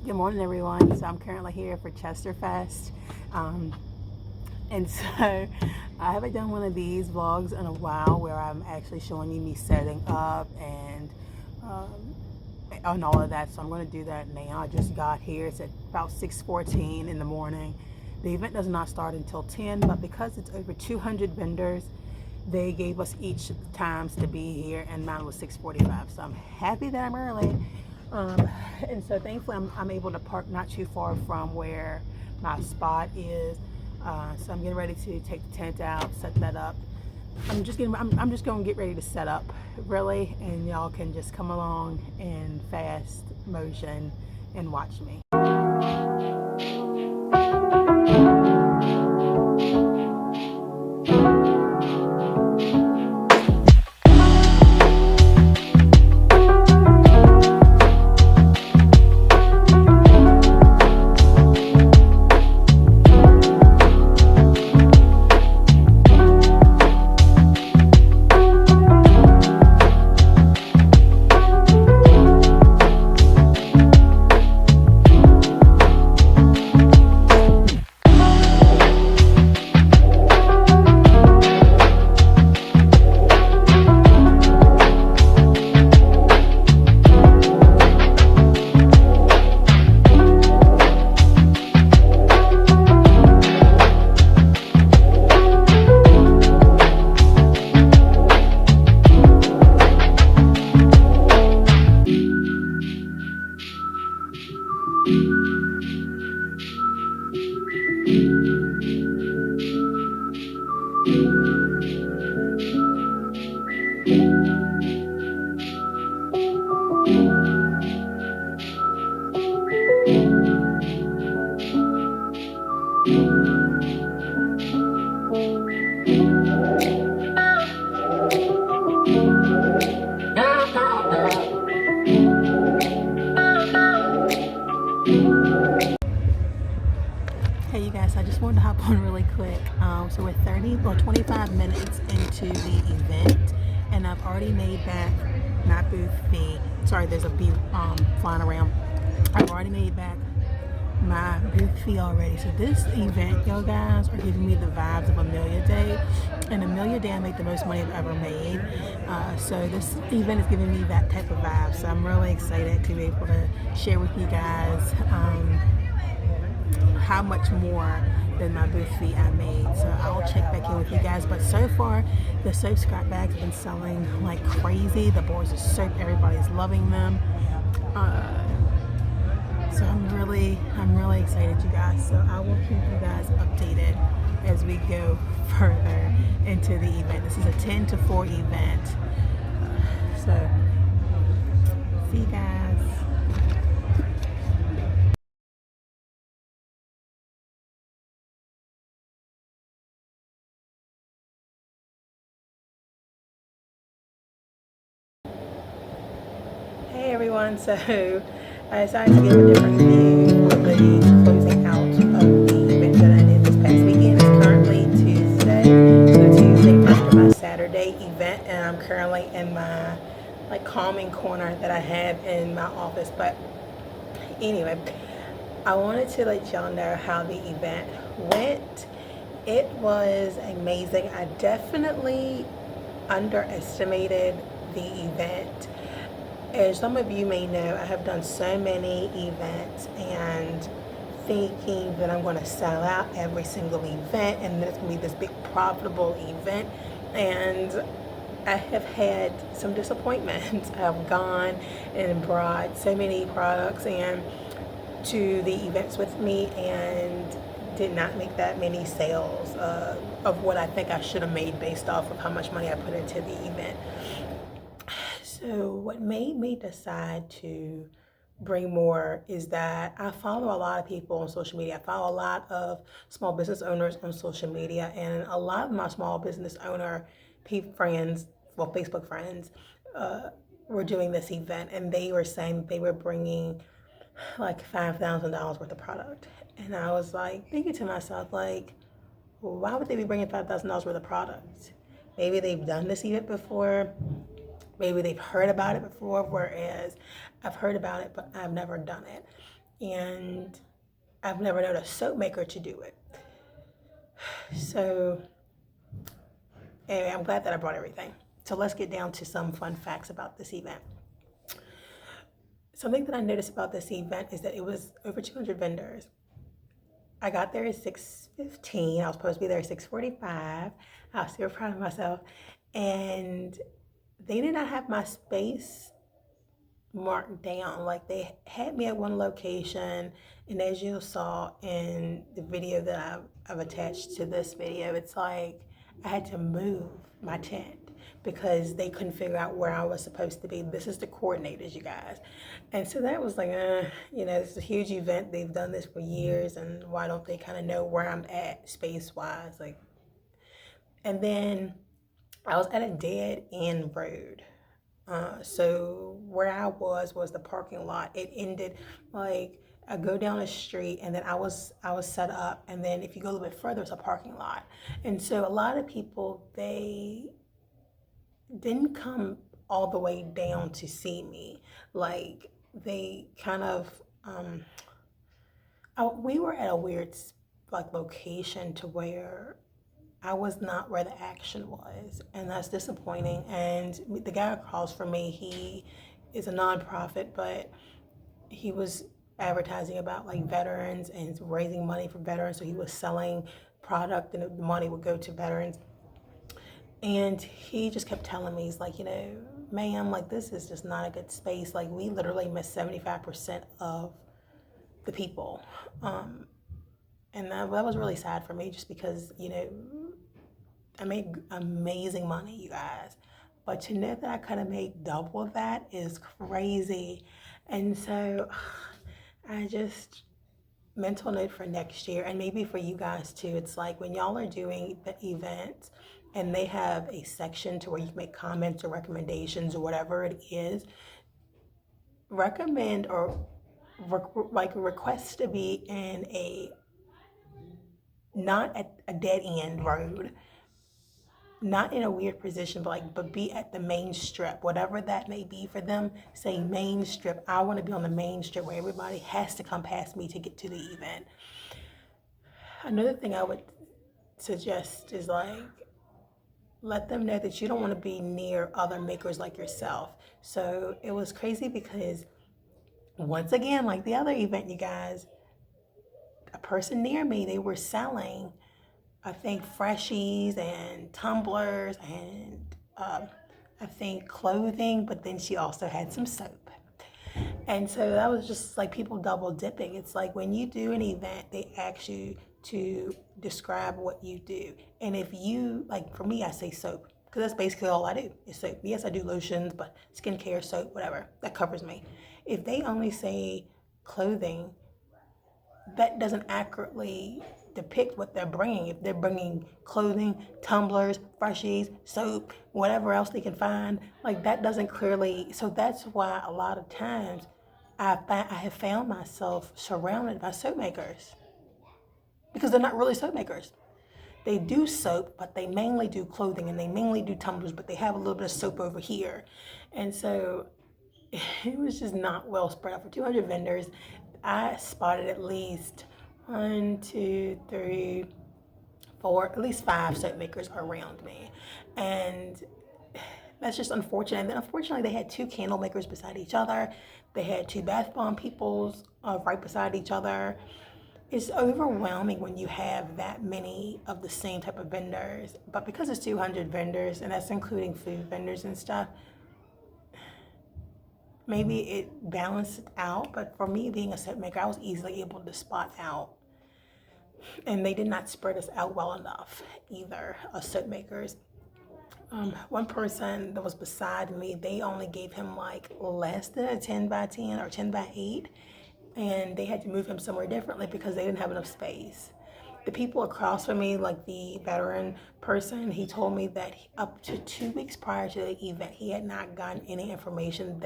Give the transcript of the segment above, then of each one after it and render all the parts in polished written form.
Good morning, everyone. So I'm currently here for Chesterfest. And so I haven't done one of these vlogs in a while where I'm actually showing you me setting up and all of that. So I'm going to do that now. I just got here. It's at about 6:14 in the morning. The event does not start until 10, but because it's over 200 vendors, they gave us each times to be here, and mine was 6:45. So I'm happy that I'm early. And so thankfully I'm able to park not too far from where my spot is. So I'm getting ready to take the tent out, set that up. I'm just going to get ready to set up really, and y'all can just come along in fast motion and watch me. Hey you guys, I just wanted to hop on really quick. So we're 25 minutes into the event, and I've already made back my booth fee. Sorry, there's a bee flying around. I've already made back my booth fee already. So this event, yo guys, are giving me the vibes of Amelia Day, and Amelia Day I made the most money I've ever made. So this event is giving me that type of vibe. So I'm really excited to be able to share with you guys how much more than my booth fee I made. So I'll check back in with you guys. But so far, the soap scrap bags have been selling like crazy. The bars of soap, everybody's loving them. So I'm really excited, you guys. So I will keep you guys updated as we go further into the event. This is a 10 to 4 event. So see you guys. Hey everyone, so I decided to give a different view of the closing out of the event that I did this past weekend. It's currently Tuesday, so Tuesday after my Saturday event, and I'm currently in my like calming corner that I have in my office. But anyway, I wanted to let y'all know how the event went. It was amazing. I definitely underestimated the event. As some of you may know, I have done so many events and thinking that I'm going to sell out every single event and that it's going to be this big profitable event, and I have had some disappointments. I've gone and brought so many products and to the events with me and did not make that many sales of what I think I should have made based off of how much money I put into the event. So what made me decide to bring more is that I follow a lot of people on social media. I follow a lot of small business owners on social media, and a lot of my small business owner friends, well, Facebook friends, were doing this event, and they were saying they were bringing like $5,000 worth of product. And I was like thinking to myself, like, why would they be bringing $5,000 worth of product? Maybe they've done this event before. Maybe they've heard about it before, whereas I've heard about it, but I've never done it. and I've never known a soap maker to do it. So anyway, I'm glad that I brought everything. So let's get down to some fun facts about this event. Something that I noticed about this event is that it was over 200 vendors. I got there at 6:15. I was supposed to be there at 6:45. I was super proud of myself. And they did not have my space marked down. Like, they had me at one location, and as you saw in the video that I've attached to this video, it's like I had to move my tent because they couldn't figure out where I was supposed to be. This is the coordinators, you guys. And so that was like, this is a huge event. They've done this for years, and why don't they kind of know where I'm at space-wise? Like, and then I was at a dead-end road. So where I was the parking lot. It ended like I go down a street, and then I was set up, and then if you go a little bit further, it's a parking lot. And so a lot of people, they didn't come all the way down to see me. Like, they kind of we were at a weird like location to where I was not where the action was, and that's disappointing. And the guy across from me, he is a nonprofit, but he was advertising about like veterans and raising money for veterans. So he was selling product, and the money would go to veterans. And he just kept telling me, he's like, ma'am, like, this is just not a good space. Like, we literally missed 75% of the people. And that was really sad for me, just because, I made amazing money, you guys. But to know that I could have made double that is crazy. And so I just, mental note for next year, and maybe for you guys too, it's like when y'all are doing the events and they have a section to where you can make comments or recommendations or whatever it is, recommend or request to be in not at a dead end road, not in a weird position, but be at the main strip, whatever that may be for them. Say main strip. I want to be on the main strip where everybody has to come past me to get to the event. Another thing I would suggest is like, let them know that you don't want to be near other makers like yourself. So it was crazy because, once again, like the other event, you guys, a person near me, they were selling, I think, freshies and tumblers and I think clothing, but then she also had some soap. And so that was just like people double dipping. It's like when you do an event, they ask you to describe what you do. And if you, like for me, I say soap, because that's basically all I do is soap. Yes, I do lotions, but skincare, soap, whatever, that covers me. If they only say clothing, that doesn't accurately depict what they're bringing. If they're bringing clothing, tumblers, freshies, soap, whatever else they can find, like that doesn't clearly. So that's why a lot of times I have found myself surrounded by soap makers, because they're not really soap makers. They do soap, but they mainly do clothing, and they mainly do tumblers, but they have a little bit of soap over here. And so it was just not well spread out. For 200 vendors, I spotted at least 1, 2, 3, 4, at least 5 soap makers around me. And that's just unfortunate. And then unfortunately, they had 2 candle makers beside each other. They had 2 bath bomb peoples right beside each other. It's overwhelming when you have that many of the same type of vendors. But because it's 200 vendors, and that's including food vendors and stuff, maybe it balanced out. But for me, being a soap maker, I was easily able to spot out. And they did not spread us out well enough either, soap makers. One person that was beside me, they only gave him like less than a 10 by 10 or 10 by 8. And they had to move him somewhere differently because they didn't have enough space. The people across from me, like the veteran person, he told me that up to 2 weeks prior to the event, he had not gotten any information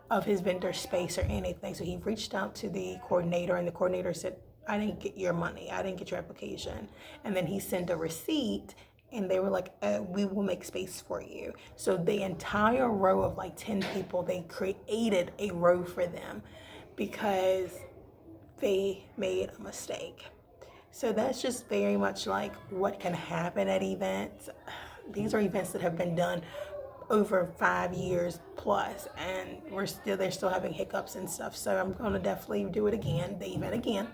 of his vendor space or anything. So he reached out to the coordinator, and the coordinator said, I didn't get your money. I didn't get your application. And then he sent a receipt, and they were like, we will make space for you. So the entire row of like 10 people, they created a row for them, because they made a mistake. So that's just very much like what can happen at events. These are events that have been done over 5 years plus, and they're still having hiccups and stuff. So I'm going to definitely do it again, the event again.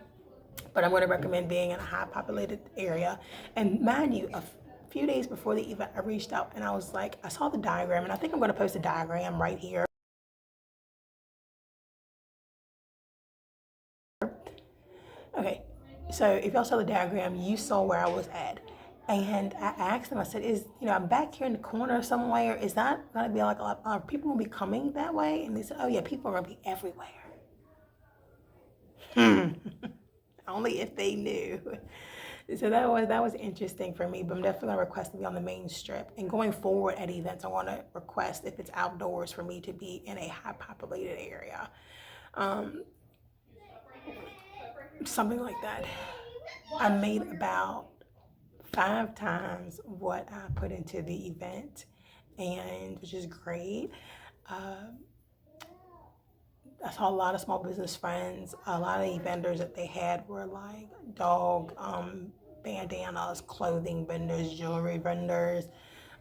But I'm going to recommend being in a high populated area. And mind you, a few days before the event, I reached out and I was like, I saw the diagram, and I think I'm going to post a diagram right here. Okay, so if y'all saw the diagram, you saw where I was at. And I asked them, I said, I'm back here in the corner somewhere. Is that going to be like, are people going to be coming that way? And they said, oh yeah, people are going to be everywhere. Only if they knew. So that was interesting for me, but I'm definitely going to request to be on the main strip. And going forward at events, I want to request, if it's outdoors, for me to be in a high populated area. Something like that. I made about 5 times what I put into the event, and which is great. I saw a lot of small business friends. A lot of the vendors that they had were like dog bandanas, clothing vendors, jewelry vendors,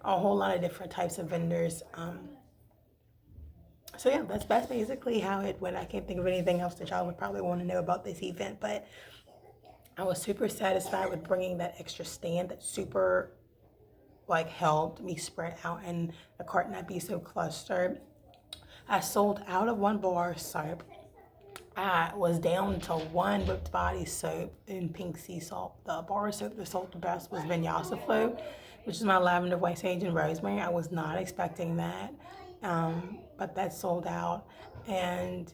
a whole lot of different types of vendors. So yeah, that's basically how it went. I can't think of anything else that y'all would probably want to know about this event, but I was super satisfied with bringing that extra stand that super helped me spread out and the cart not be so clustered. I sold out of one bar soap. I was down to one whipped body soap in pink sea salt. The bar soap that sold the best was Vinyasa Flow, which is my lavender, white sage, and rosemary. I was not expecting that, but that sold out. And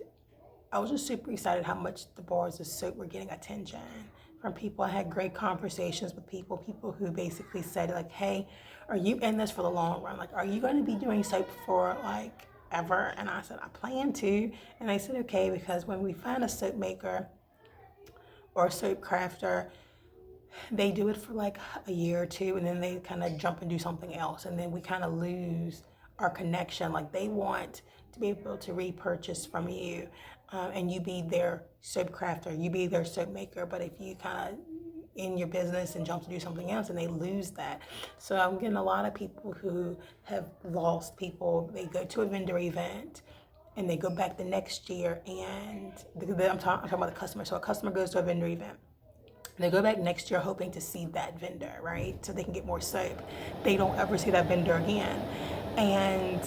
I was just super excited how much the bars of soap were getting attention from people. I had great conversations with people who basically said like, hey, are you in this for the long run? Like, are you going to be doing soap for like ever? And I said, I plan to. And they said, okay, because when we find a soap maker or a soap crafter, they do it for like a year or two, and then they kind of jump and do something else. And then we kind of lose our connection. Like, they want to be able to repurchase from you, and you be their soap crafter, you be their soap maker. But if you kind of in your business and jump to do something else, and they lose that. So I'm getting a lot of people who have lost people. They go to a vendor event and they go back the next year, and I'm talking about the customer. So a customer goes to a vendor event. They go back next year hoping to see that vendor, right? So they can get more soap. They don't ever see that vendor again. And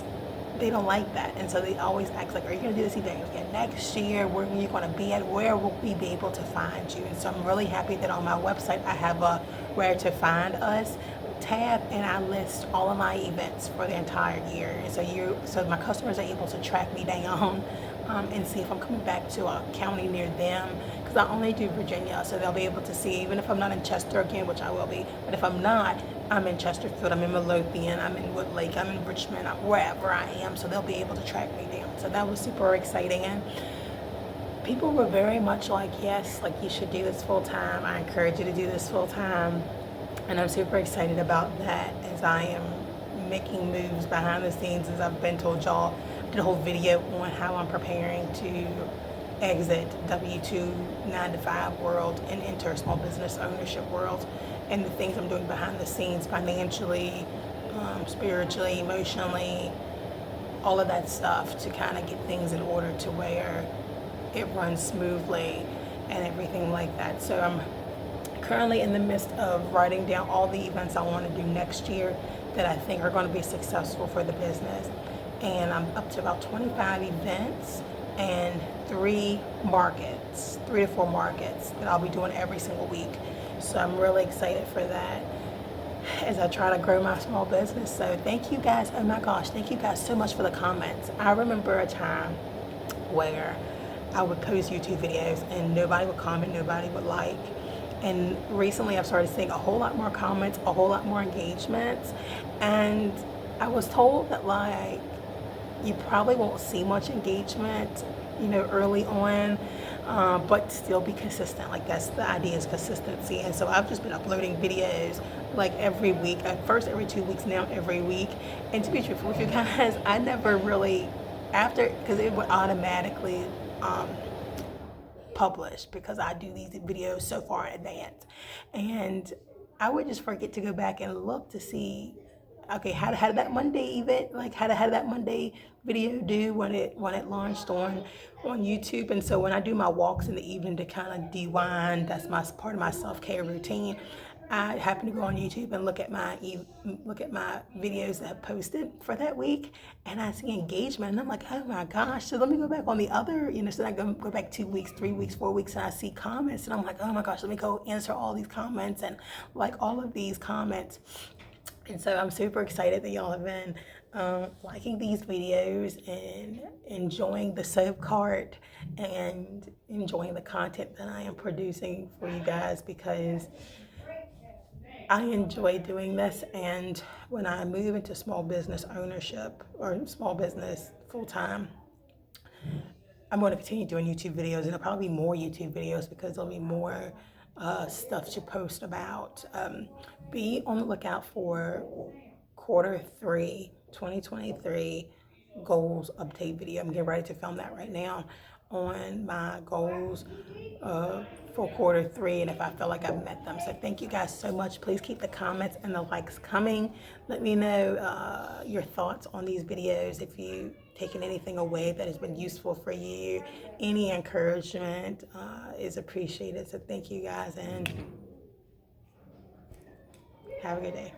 they don't like that. And so they always ask, like, are you going to do this event again next year? Where are you going to be at? Where will we be able to find you? And so I'm really happy that on my website I have a where to find us tab, and I list all of my events for the entire year. And so my customers are able to track me down and see if I'm coming back to a county near them, because I only do Virginia, so they'll be able to see, even if I'm not in Chester again, which I will be, but if I'm not, I'm in Chesterfield, I'm in Midlothian, I'm in Woodlake, I'm in Richmond, I'm wherever I am, so they'll be able to track me down. So that was super exciting, and people were very much like, yes, like, you should do this full time. I encourage you to do this full time, and I'm super excited about that as I am making moves behind the scenes. As I've been told y'all, I did a whole video on how I'm preparing to exit W-2 9-to-5 world and enter small business ownership world, and the things I'm doing behind the scenes financially, spiritually, emotionally, all of that stuff to kind of get things in order to where it runs smoothly and everything like that. So I'm currently in the midst of writing down all the events I want to do next year that I think are going to be successful for the business. And I'm up to about 25 events and 3 to 4 markets that I'll be doing every single week. So I'm really excited for that as I try to grow my small business. So thank you guys. Oh my gosh, thank you guys so much for the comments. I remember a time where I would post YouTube videos and nobody would comment, nobody would like. And recently I've started seeing a whole lot more comments, a whole lot more engagements. And I was told that, like, you probably won't see much engagement, early on, but still be consistent. Like, that's the idea, is consistency. And so I've just been uploading videos like every week. At first every 2 weeks, now every week. And to be truthful with you guys, I never really, because it would automatically published because I do these videos so far in advance. And I would just forget to go back and look to see, okay, how did that Monday event, like how did that Monday video do when it launched on YouTube. And so when I do my walks in the evening to kind of de-wind, that's my part of my self-care routine, I happen to go on YouTube and look at my videos that I posted for that week, and I see engagement, and I'm like, oh my gosh! So let me go back on the other, so I go back 2 weeks, 3 weeks, 4 weeks, and I see comments, and I'm like, oh my gosh, let me go answer all these comments and like all of these comments. And so I'm super excited that y'all have been liking these videos and enjoying the soap cart and enjoying the content that I am producing for you guys, because I enjoy doing this. And when I move into small business ownership or small business full-time, I'm going to continue doing YouTube videos, and there'll probably be more YouTube videos because there'll be more stuff to post about. Be on the lookout for Q3 2023 goals update video. I'm getting ready to film that right now on my goals for Q3, and if I feel like I've met them. So thank you guys so much. Please keep the comments and the likes coming. Let me know your thoughts on these videos. If you've taken anything away that has been useful for you, any encouragement is appreciated. So thank you guys, and have a good day.